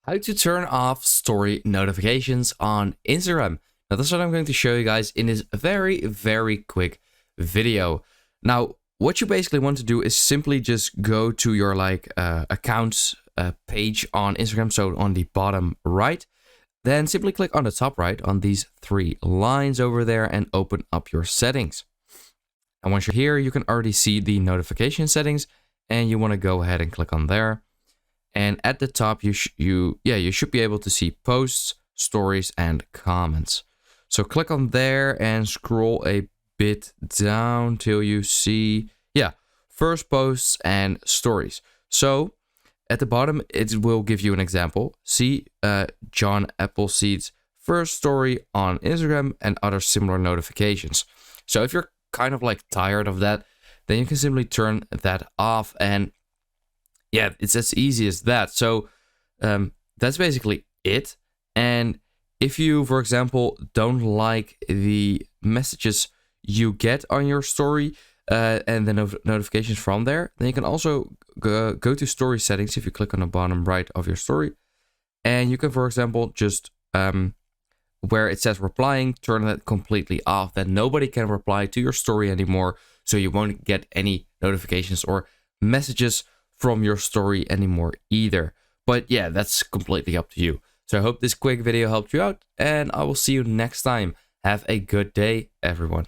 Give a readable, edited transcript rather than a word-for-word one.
How to turn off story notifications on Instagram. Now that's what I'm going to show you guys in this very quick video. Now what you basically want to do is simply just go to your accounts page on Instagram, so on the bottom right. Then simply click on the top right on these three lines over there and open up your settings. And once you're here, you can already see the notification settings, and you want to go ahead and click on there. And at the top, you should be able to see posts, stories, and comments. So click on there and scroll a bit down till you see, first posts and stories. So at the bottom, it will give you an example. See John Appleseed's first story on Instagram and other similar notifications. So if you're kind of tired of that, then you can simply turn that off, and it's as easy as that. So that's basically it. And if you, for example, don't like the messages you get on your story and the notifications from there, then you can also go to story settings if you click on the bottom right of your story. And you can, for example, just where it says replying, turn that completely off. Then nobody can reply to your story anymore, so you won't get any notifications or messages from your story anymore either. But that's completely up to you. So I hope this quick video helped you out, and I will see you next time. Have a good day, everyone.